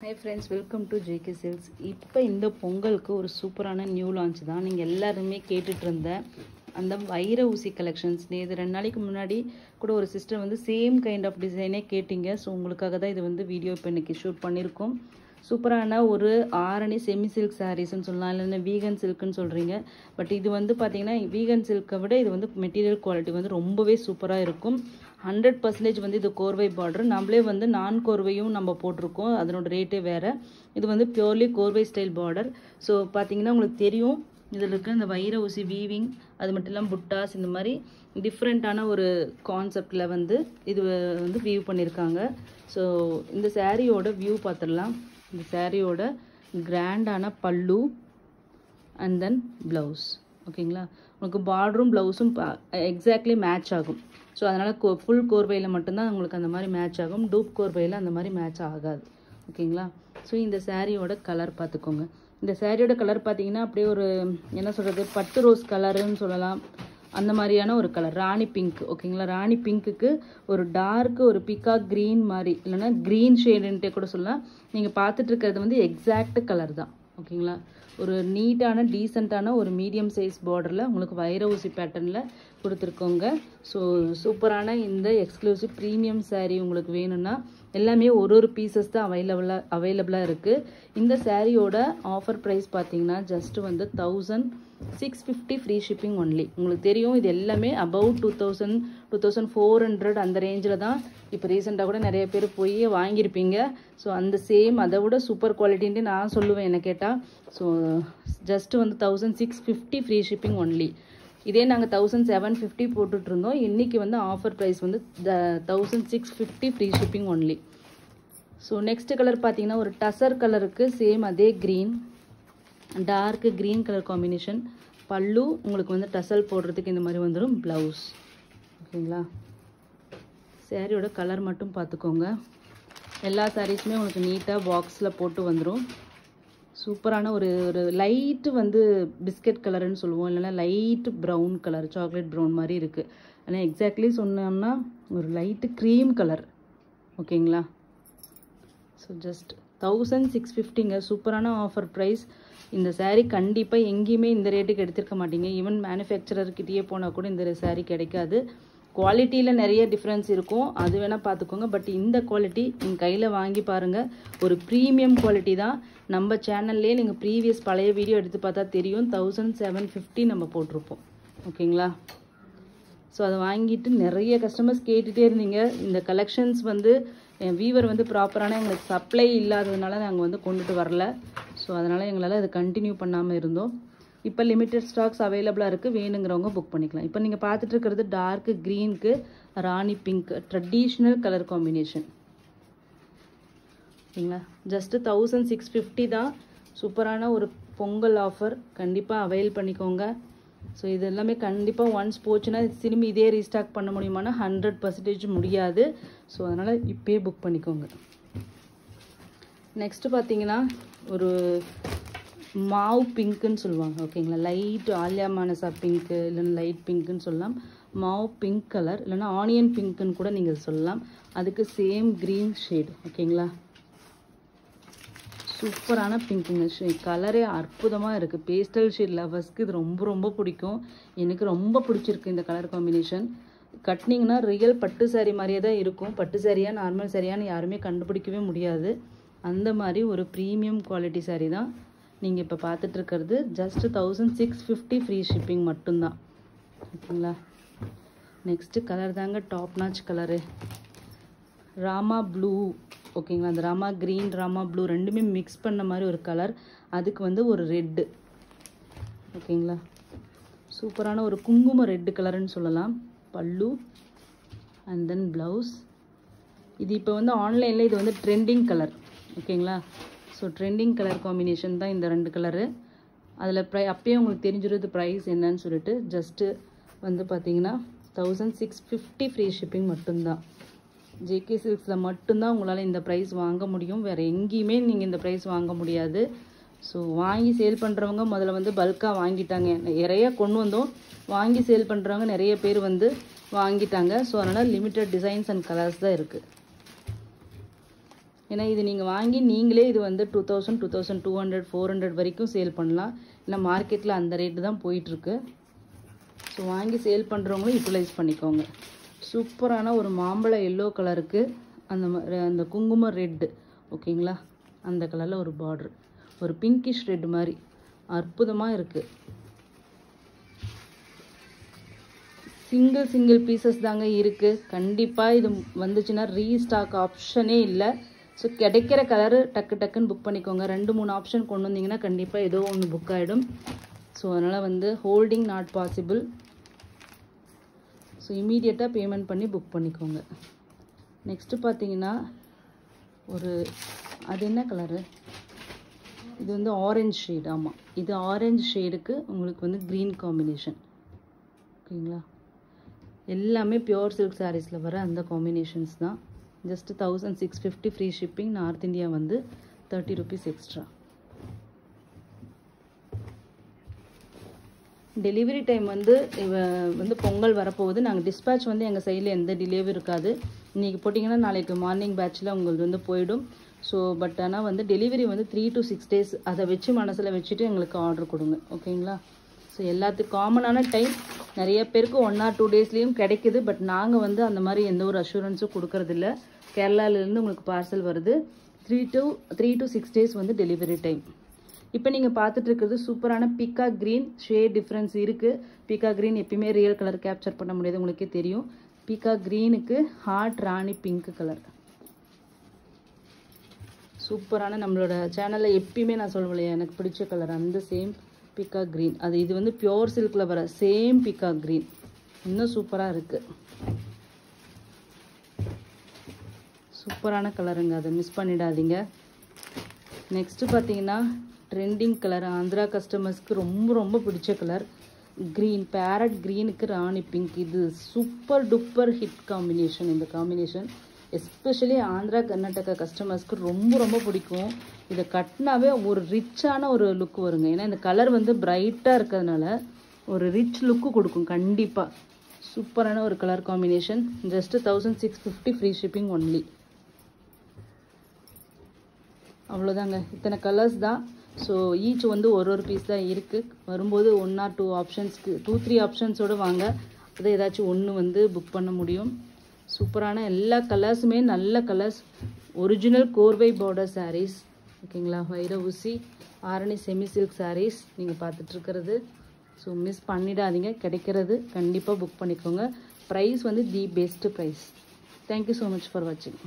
Hi friends, welcome to JK Silks. இப்போ இந்த பொங்கலுக்கு ஒரு சூப்பரான நியூ லான்ச் தான். நீங்கள் எல்லாருமே கேட்டுட்டு இருந்த அந்த வைர ஊசி கலெக்ஷன்ஸ். இது 2 நாளைக்கு முன்னாடி கூட ஒரு சிஸ்டர் வந்து சேம் கைண்ட் ஆஃப் டிசைனே கேட்டிங்க. ஸோ உங்களுக்காக தான் இது வந்து வீடியோ இப்போ இன்றைக்கி ஷூட் பண்ணியிருக்கோம். சூப்பரான ஒரு ஆரணி செமி சில்க் சாரீஸ்ன்னு சொல்லலாம், இல்லைன்னா வீகன் சில்க்குன்னு சொல்கிறீங்க. பட் இது வந்து பார்த்தீங்கன்னா வீகன் சில்க்கை விட இது வந்து மெட்டீரியல் குவாலிட்டி வந்து ரொம்பவே சூப்பராக இருக்கும். 100% வந்து இது கோர்வை பார்டர். நம்மளே வந்து நான் கோர்வையும் நம்ம போட்டிருக்கோம், அதனோட ரேட்டே வேறு. இது வந்து பியூர்லி கோர்வை ஸ்டைல் பார்டர். ஸோ பார்த்தீங்கன்னா உங்களுக்கு தெரியும் இதில் இருக்க இந்த வைர ஊசி வீவிங், அது மட்டும் இல்லாமல் புட்டாஸ், இந்த மாதிரி டிஃப்ரெண்ட்டான ஒரு கான்செப்டில் வந்து இது வந்து வியூ பண்ணியிருக்காங்க. ஸோ இந்த சாரியோட வியூ பார்த்துடலாம். இந்த சாரியோட கிராண்டான பல்லு அண்ட் தென் ப்ளவுஸ். ஓகேங்களா, உங்களுக்கு பார்டரும் ப்ளவுஸும் எக்ஸாக்ட்லி மேட்ச் ஆகும். ஸோ அதனால் ஃபுல் கோர்வையில் மட்டும்தான் உங்களுக்கு அந்த மாதிரி மேட்ச் ஆகும். டூப் கோர்வையில் அந்த மாதிரி மேட்ச் ஆகாது. ஓகேங்களா, ஸோ இந்த சாரியோட கலர் பார்த்துக்கோங்க. இந்த சாரியோட கலர் பார்த்தீங்கன்னா அப்படியே ஒரு என்ன சொல்கிறது, பட்டு ரோஸ் கலருன்னு சொல்லலாம், அந்த மாதிரியான ஒரு கலர், ராணி பிங்க். ஓகேங்களா, ராணி பிங்க்குக்கு ஒரு டார்க்கு ஒரு பிகாக் க்ரீன் மாதிரி, இல்லைன்னா க்ரீன் ஷேடுன்ட்டே கூட சொல்லலாம். நீங்கள் பார்த்துட்டு இருக்கிறது வந்து எக்ஸாக்ட் கலர் தான். ஓகேங்களா, ஒரு நீட்டான டீசெண்டான ஒரு மீடியம் சைஸ் பார்டரில் உங்களுக்கு வைர ஊசி பேட்டர்னில் கொடுத்துருக்கோங்க. ஸோ சூப்பரான இந்த எக்ஸ்க்ளூசிவ் ப்ரீமியம் சாரீ உங்களுக்கு வேணும்னா எல்லாமே ஒரு பீசஸ் தான் அவைலபிளாக இருக்குது. இந்த சாரியோட ஆஃபர் ப்ரைஸ் பார்த்தீங்கன்னா ஜஸ்ட் வந்து 1650 ஃப்ரீ ஷிப்பிங் ஒன்லி. உங்களுக்கு தெரியும் இது எல்லாமே அபவுட் 2000 2400 அந்த ரேஞ்சில் தான் இப்போ ரீசெண்டாக கூட நிறைய பேர் போய் வாங்கியிருப்பீங்க. ஸோ அந்த சேம் அதை விட சூப்பர் குவாலிட்டின்ட்டு நான் சொல்லுவேன் என்ன கேட்டால். ஸோ ஜஸ்ட் வந்து 1650 ஃப்ரீ ஷிப்பிங் ஒன்லி. இதே நாங்கள் 1750 போட்டுட்ருந்தோம். இன்றைக்கி வந்து ஆஃபர் ப்ரைஸ் வந்து 1650 free shipping only. So next colour பார்த்தீங்கன்னா ஒரு டசர் கலருக்கு சேம் அதே green, dark green colour combination. பல்லு உங்களுக்கு வந்து டசல் போடுறதுக்கு இந்த மாதிரி வந்துடும். ப்ளவுஸ். ஓகேங்களா, சாரியோட கலர் மட்டும் பார்த்துக்கோங்க. எல்லா சாரீஸுமே உங்களுக்கு நீட்டாக பாக்ஸில் போட்டு வந்துடும். சூப்பரான ஒரு லைட்டு வந்து பிஸ்கட் கலருன்னு சொல்லுவோம், இல்லைன்னா light brown colour, chocolate brown மாதிரி இருக்குது. ஆனால் எக்ஸாக்ட்லி சொன்னோம்னா ஒரு லைட்டு க்ரீம் கலர். ஓகேங்களா, ஸோ ஜஸ்ட் 1650ங்க. சூப்பரான ஆஃபர் ப்ரைஸ். இந்த சாரீ கண்டிப்பாக எங்கேயுமே இந்த ரேட்டுக்கு எடுத்திருக்க மாட்டீங்க. ஈவன் மேனுஃபேக்சரர்கிட்டயே போனால் கூட இந்த சாரீ கிடைக்காது. குவாலிட்டியில் நிறைய டிஃப்ரென்ஸ் இருக்கும், அது வேணால் பார்த்துக்கோங்க. பட் இந்த குவாலிட்டி நீங்கள் கையில் வாங்கி பாருங்கள், ஒரு ப்ரீமியம் குவாலிட்டி தான். நம்ம சேனல்லே நீங்கள் ப்ரீவியஸ் பழைய வீடியோ எடுத்து பார்த்தா தெரியும், 1750 நம்ம போட்டிருப்போம். ஓகேங்களா, ஸோ அதை வாங்கிட்டு நிறைய கஸ்டமர்ஸ் கேட்டுகிட்டே இருந்தீங்க. இந்த கலெக்ஷன்ஸ் வந்து என் வீவர் வந்து ப்ராப்பரான எங்களுக்கு சப்ளை இல்லாததுனால நாங்கள் வந்து கொண்டுட்டு வரல. ஸோ அதனால் எங்களால் அதை கண்டினியூ பண்ணாமல் இருந்தோம். இப்போ லிமிட்டட் ஸ்டாக்ஸ் அவைலபிளாக இருக்குது, வேணுங்கிறவங்க புக் பண்ணிக்கலாம். இப்போ நீங்கள் பார்த்துட்டு இருக்கிறது டார்க் க்ரீனுக்கு ராணி பிங்க், ட்ரெடிஷ்னல் கலர் காம்பினேஷன். ஓகேங்களா, ஜஸ்ட்டு 1650 தான். சூப்பரான ஒரு பொங்கல் ஆஃபர், கண்டிப்பாக அவைல் பண்ணிக்கோங்க. ஸோ இது எல்லாமே கண்டிப்பாக ஒன்ஸ் போச்சுன்னா திரும்பி இதே ரீஸ்டாக் பண்ண முடியுமானா 100% முடியாது. ஸோ அதனால் இப்போயே புக் பண்ணிக்கோங்க. நெக்ஸ்ட்டு பார்த்தீங்கன்னா ஒரு மாவு பிங்க்குன்னு சொல்லுவாங்க. ஓகேங்களா, லைட் ஆலியா மானசா பிங்க்கு, இல்லைன்னா லைட் பிங்க்குன்னு சொல்லலாம். மாவு பிங்க் கலர், இல்லைன்னா ஆனியன் பிங்க்குன்னு கூட நீங்கள் சொல்லலாம். அதுக்கு சேம் க்ரீன் ஷேட். ஓகேங்களா, சூப்பரான பிங்க்குங்க. கலரே அற்புதமாக இருக்குது. பேஸ்டல் ஷேட் லவர்ஸ்க்கு இது ரொம்ப ரொம்ப பிடிக்கும். எனக்கு ரொம்ப பிடிச்சிருக்கு இந்த கலர் காம்பினேஷன். கட்டினீங்கன்னா ரியல் பட்டு சாரீ மாதிரியே தான் இருக்கும். பட்டு சாரியா நார்மல் சாரியான்னு யாருமே கண்டுபிடிக்கவே முடியாது. அந்த மாதிரி ஒரு ப்ரீமியம் குவாலிட்டி சாரீ தான் நீங்கள் இப்போ பார்த்துட்ருக்கிறது. ஜஸ்ட் 1650 ஃப்ரீ ஷிப்பிங் மட்டும்தான். ஓகேங்களா, நெக்ஸ்ட்டு கலர் தாங்க top notch colour, Rama blue. ஓகேங்களா, அந்த ராமா க்ரீன், ராமா ப்ளூ ரெண்டுமே மிக்ஸ் பண்ண மாதிரி ஒரு கலர். அதுக்கு வந்து ஒரு ரெட்டு. ஓகேங்களா, சூப்பரான ஒரு குங்கும ரெட்டு கலருன்னு சொல்லலாம். பல்லு அண்ட் தென் ப்ளவுஸ். இது இப்போ வந்து ஆன்லைனில் இது வந்து ட்ரெண்டிங் கலர். ஓகேங்களா, ஸோ ட்ரெண்டிங் கலர் காம்பினேஷன் தான் இந்த 2 கலரு. அதில் அப்பயே உங்களுக்கு தெரிஞ்சிருது ப்ரைஸ் என்னன்னு சொல்லிட்டு. ஜஸ்ட்டு வந்து பார்த்தீங்கன்னா 1650 ஃப்ரீ ஷிப்பிங் மட்டும்தான். ஜேகே சில்க்ஸில் மட்டும்தான் உங்களால் இந்த ப்ரைஸ் வாங்க முடியும். வேறு எங்கேயுமே நீங்கள் இந்த ப்ரைஸ் வாங்க முடியாது. ஸோ வாங்கி சேல் பண்ணுறவங்க முதல்ல வந்து பல்காக வாங்கிட்டாங்க. நிறைய கொண்டு வந்தோம், வாங்கி சேல் பண்ணுறவங்க நிறைய பேர் வந்து வாங்கிட்டாங்க. ஸோ அதனால் லிமிட்டட் டிசைன்ஸ் அண்ட் கலர்ஸ் தான் இருக்குது. ஏன்னா இது நீங்கள் வாங்கி நீங்களே இது வந்து 2000, 2200, 400 வரைக்கும் சேல் பண்ணலாம். ஏன்னா மார்க்கெட்டில் அந்த ரேட்டு தான் போயிட்டுருக்கு. ஸோ வாங்கி சேல் பண்ணுறவங்களும் யூட்டிலைஸ் பண்ணிக்கோங்க. சூப்பரான ஒரு மாம்பழ எல்லோ கலருக்கு அந்த குங்கும ரெட்டு, ஓகேங்களா, அந்த கலரில் ஒரு பார்டர், ஒரு பிங்கிஷ் ரெட் மாதிரி அற்புதமாக இருக்குது. சிங்கிள் பீசஸ் தாங்க இருக்குது. கண்டிப்பாக இது வந்துச்சுன்னா ரீஸ்டாக் ஆப்ஷனே இல்லை. ஸோ கிடைக்கிற கலரு டக்குன்னு புக் பண்ணிக்கோங்க. 2-3 ஆப்ஷன் கொண்டு வந்தீங்கன்னா கண்டிப்பாக ஏதோ ஒன்று புக் ஆகிடும். ஸோ அதனால் வந்து ஹோல்டிங் நாட் பாசிபிள். ஸோ இமீடியட்டாக பேமெண்ட் பண்ணி புக் பண்ணிக்கோங்க. நெக்ஸ்ட்டு பார்த்தீங்கன்னா அது என்ன கலரு, இது வந்து ஆரஞ்சு ஷேட். ஆமாம், இது ஆரஞ்சு ஷேடுக்கு உங்களுக்கு வந்து க்ரீன் காம்பினேஷன், ஓகேங்களா. எல்லாமே பியோர் சில்க் சாரீஸில் வர அந்த காம்பினேஷன்ஸ் தான். Just 1650 free shipping. North India வந்து 30 rupees எக்ஸ்ட்ரா. டெலிவரி டைம் வந்து பொங்கல் வரப்போகுது. நாங்கள் டிஸ்பேட்ச் வந்து எங்கள் சைடில் எந்த டிலேவும் இருக்காது. இன்றைக்கி போட்டிங்கன்னா நாளைக்கு மார்னிங் பேட்சில் உங்களுக்கு வந்து போயிடும். ஸோ பட் ஆனால் வந்து டெலிவரி வந்து 3 to 6 days அதை வச்சு மனசில் வச்சுட்டு எங்களுக்கு ஆர்டர் கொடுங்க, ஓகேங்களா. ஸோ எல்லாத்துக்கும் காமனான டைம். நிறைய பேருக்கு 1 or 2 daysலேயும் கிடைக்குது. பட் நாங்கள் வந்து அந்த மாதிரி எந்த ஒரு அஷூரன்ஸும் கொடுக்கறதில்ல. கேரளாவிலேருந்து உங்களுக்கு பார்சல் வருது. 3 to 6 days வந்து டெலிவரி டைம். இப்போ நீங்கள் பார்த்துட்டு இருக்கிறது சூப்பரான பீக்கா க்ரீன். ஷேட் டிஃப்ரென்ஸ் இருக்குது. பீக்கா க்ரீன் எப்பயுமே ரியல் கலர் கேப்சர் பண்ண முடியாது, உங்களுக்கே தெரியும். பீக்கா க்ரீனுக்கு ஹார்ட் ராணி பிங்க் கலர். சூப்பரான நம்மளோட சேனலில் எப்பயுமே நான் சொல்லுவேன் எனக்கு பிடிச்ச கலர் அந்த சேம் பீக்கா க்ரீன். இது வந்து பியோர் சில்கில் வர சேம் பீக்கா க்ரீன். இன்னும் சூப்பராக இருக்குது. சூப்பரான கலருங்க, அதை மிஸ் பண்ணிடாதீங்க. நெக்ஸ்ட்டு பார்த்தீங்கன்னா ட்ரெண்டிங் கலர், ஆந்திரா கஸ்டமர்ஸ்க்கு ரொம்ப பிடிச்ச கலர் க்ரீன். பேரட் க்ரீனுக்கு ராணி பிங்க். இது சூப்பர் டூப்பர் ஹிட் காம்பினேஷன். இந்த காம்பினேஷன் எஸ்பெஷலி ஆந்திரா கர்நாடகா கஸ்டமர்ஸ்க்கு ரொம்ப பிடிக்கும். இதை கட்டினாவே ஒரு ரிச்சான ஒரு லுக் வருங்க. ஏன்னா இந்த கலர் வந்து பிரைட்டாக இருக்கிறதுனால ஒரு ரிச் லுக்கு கொடுக்கும் கண்டிப்பாக. சூப்பரான ஒரு colour combination. Just 1650 free shipping only. அவ்வளோதாங்க, இத்தனை கலர்ஸ் தான். ஸோ ஈச் வந்து ஒரு பீஸ் தான் இருக்குது. வரும்போது 1 or 2 ஆப்ஷன்ஸ்க்கு 2-3 ஆப்ஷன்ஸோடு வாங்க. அதை ஏதாச்சும் ஒன்று வந்து புக் பண்ண முடியும். சூப்பரான எல்லா கலர்ஸுமே நல்ல கலர்ஸ். ஒரிஜினல் கோர்வை பார்டர் சாரீஸ், ஓகேங்களா. வைர ஊசி ஆரணி செமி சில்க் சாரீஸ் நீங்கள் பார்த்துட்ருக்கிறது. ஸோ மிஸ் பண்ணிடாதீங்க. கிடைக்கிறது கண்டிப்பாக புக் பண்ணிக்கோங்க. ப்ரைஸ் வந்து the best price. Thank you so much for வாட்சிங்.